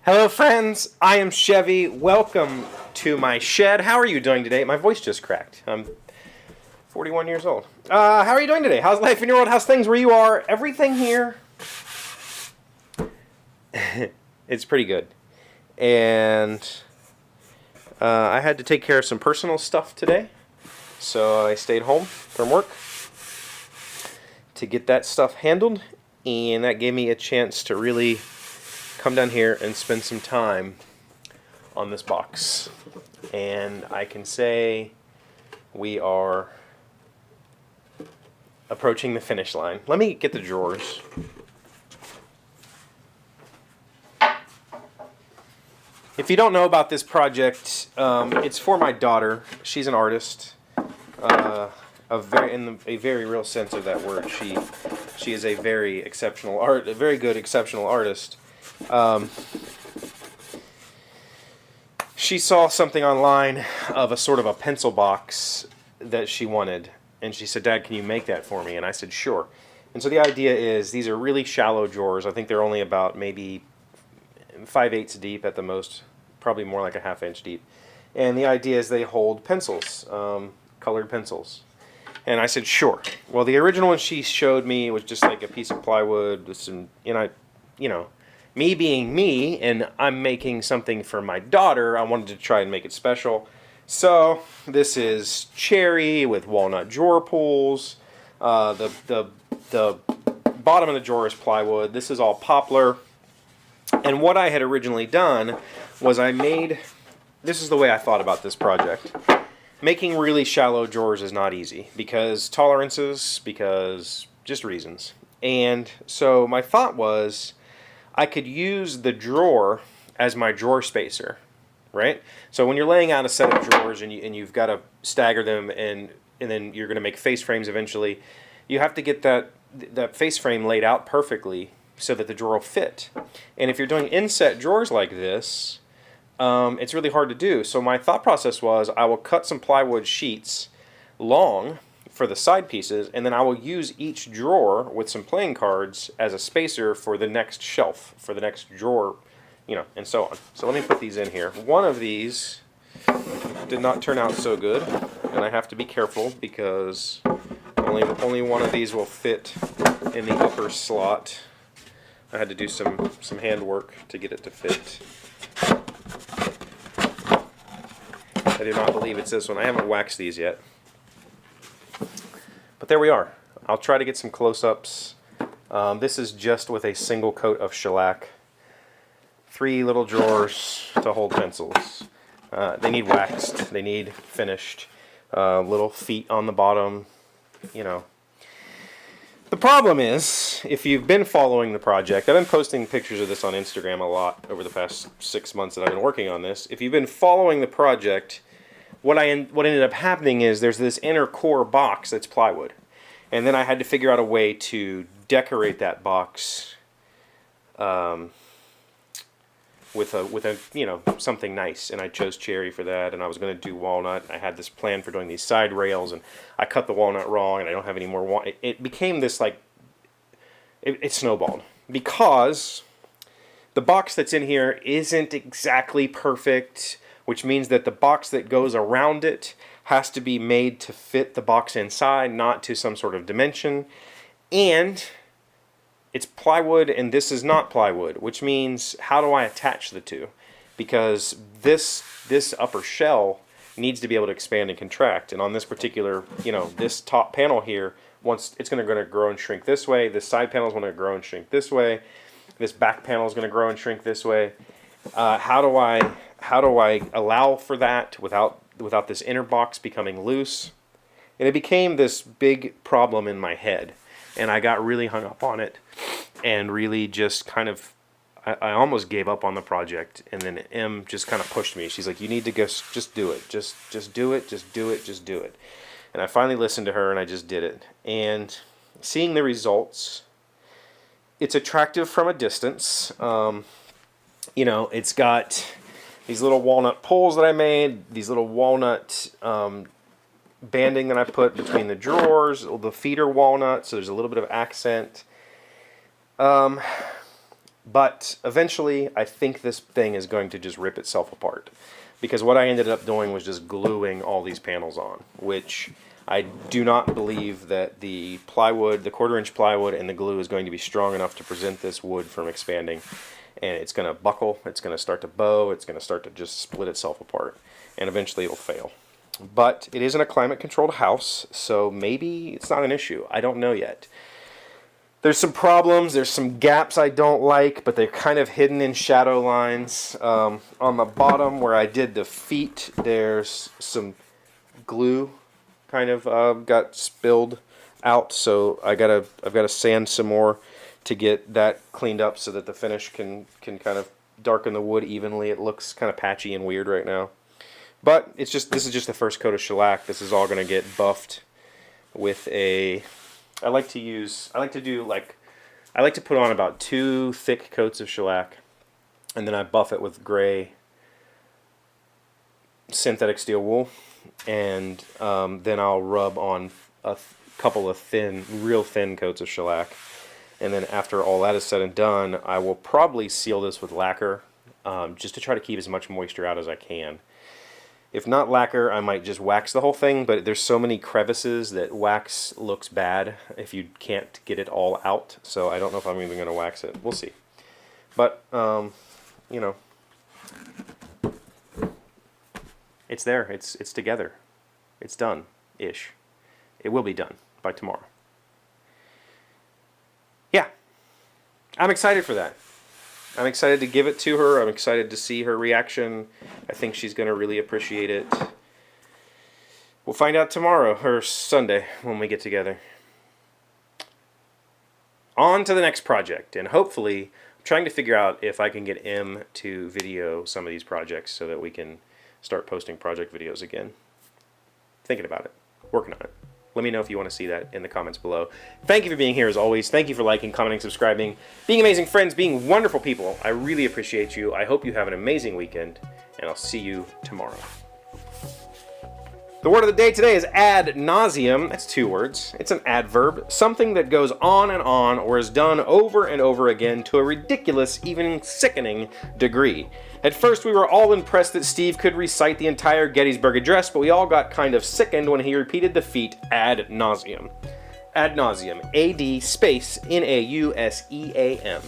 Hello friends, I am Chevee. Welcome to my shed. How are you doing today? My voice just cracked. I'm 41 years old. How are you doing today? How's life in your world? How's things where you are? Everything here, it's pretty good. And I had to take care of some personal stuff today. So I stayed home from work to get that stuff handled. And that gave me a chance to really come down here and spend some time on this box. And I can say we are approaching the finish line. Let me get the drawers. If you don't know about this project, it's for my daughter. She's an artist, in a very real sense of that word. She is a very good exceptional artist. She saw something online of a sort of a pencil box that she wanted, and she said, "Dad, can you make that for me?" And I said, "Sure." And so the idea is these are really shallow drawers. I think they're only about maybe 5/8 deep at the most, probably more like a 1/2 inch deep. And the idea is they hold pencils, colored pencils. And I said, "Sure." Well, the original one she showed me was just like a piece of plywood with some, me being me, and I'm making something for my daughter, I wanted to try and make it special. So this is cherry with walnut drawer pulls. The bottom of the drawer is plywood. This is all poplar. And what I had originally done was this is the way I thought about this project. Making really shallow drawers is not easy because tolerances, because just reasons. And so my thought was I could use the drawer as my drawer spacer, right? So when you're laying out a set of drawers and you've got to stagger them and then you're going to make face frames eventually, you have to get that face frame laid out perfectly so that the drawer will fit. And if you're doing inset drawers like this, it's really hard to do. So my thought process was I will cut some plywood sheets long for the side pieces, and then I will use each drawer with some playing cards as a spacer for the next shelf, for the next drawer, and so on. So let me put these in here. One of these did not turn out so good, and I have to be careful because only one of these will fit in the upper slot. I had to do some handwork to get it to fit. I do not believe it's this one. I haven't waxed these yet. But there we are. I'll try to get some close-ups. This is just with a single coat of shellac. 3 little drawers to hold pencils. They need waxed. They need finished. Little feet on the bottom. The problem is, if you've been following the project, I've been posting pictures of this on Instagram a lot over the past 6 months that I've been working on this. If you've been following the project, what ended up happening is there's this inner core box that's plywood, and then I had to figure out a way to decorate that box with something nice, and I chose cherry for that, and I was going to do walnut. I had this plan for doing these side rails, and I cut the walnut wrong, and I don't have any more walnut. It became this it snowballed because the box that's in here isn't exactly perfect, which means that the box that goes around it has to be made to fit the box inside, not to some sort of dimension. And it's plywood and this is not plywood, which means how do I attach the two? Because this upper shell needs to be able to expand and contract. And on this particular, this top panel here, once it's going to grow and shrink this way, this side panel is going to grow and shrink this way, this back panel is going to grow and shrink this way. How do I allow for that without this inner box becoming loose? And it became this big problem in my head, and I got really hung up on it, and really just kind of I almost gave up on the project. And then Em just kind of pushed me. She's like, "You need to go, just do it, just do it, just do it, just do it." And I finally listened to her, and I just did it. And seeing the results, it's attractive from a distance. It's got these little walnut poles that I made, these little walnut banding that I put between the drawers. The feet are walnut, so there's a little bit of accent. But eventually, I think this thing is going to just rip itself apart. Because what I ended up doing was just gluing all these panels on, which I do not believe that the plywood, the 1/4-inch plywood and the glue is going to be strong enough to prevent this wood from expanding. And it's going to buckle, it's going to start to bow, it's going to start to just split itself apart. And eventually it'll fail. But it is in a climate-controlled house, so maybe it's not an issue. I don't know yet. There's some problems, there's some gaps I don't like, but they're kind of hidden in shadow lines. On the bottom where I did the feet, there's some glue kind of got spilled out, so I've got to sand some more to get that cleaned up so that the finish can kind of darken the wood evenly. It looks kind of patchy and weird right now. But this is just the first coat of shellac. This is all going to get buffed with a... I like to put on about 2 thick coats of shellac, and then I buff it with gray synthetic steel wool, and then I'll rub on a couple of real thin coats of shellac, and then after all that is said and done, I will probably seal this with lacquer, just to try to keep as much moisture out as I can. If not lacquer, I might just wax the whole thing, but there's so many crevices that wax looks bad if you can't get it all out, so I don't know if I'm even going to wax it. We'll see. But, you know, it's there. It's together. It's done-ish. It will be done by tomorrow. Yeah. I'm excited for that. I'm excited to give it to her. I'm excited to see her reaction. I think she's going to really appreciate it. We'll find out tomorrow, or Sunday, when we get together. On to the next project, and hopefully, I'm trying to figure out if I can get M to video some of these projects so that we can start posting project videos again. Thinking about it. Working on it. Let me know if you want to see that in the comments below. Thank you for being here as always. Thank you for liking, commenting, subscribing, being amazing friends, being wonderful people. I really appreciate you. I hope you have an amazing weekend, and I'll see you tomorrow. The word of the day today is ad nauseum. That's 2 words. It's an adverb. Something that goes on and on or is done over and over again to a ridiculous, even sickening degree. At first, we were all impressed that Steve could recite the entire Gettysburg Address, but we all got kind of sickened when he repeated the feat ad nauseum. Ad nauseum. A-D space N-A-U-S-E-A-M.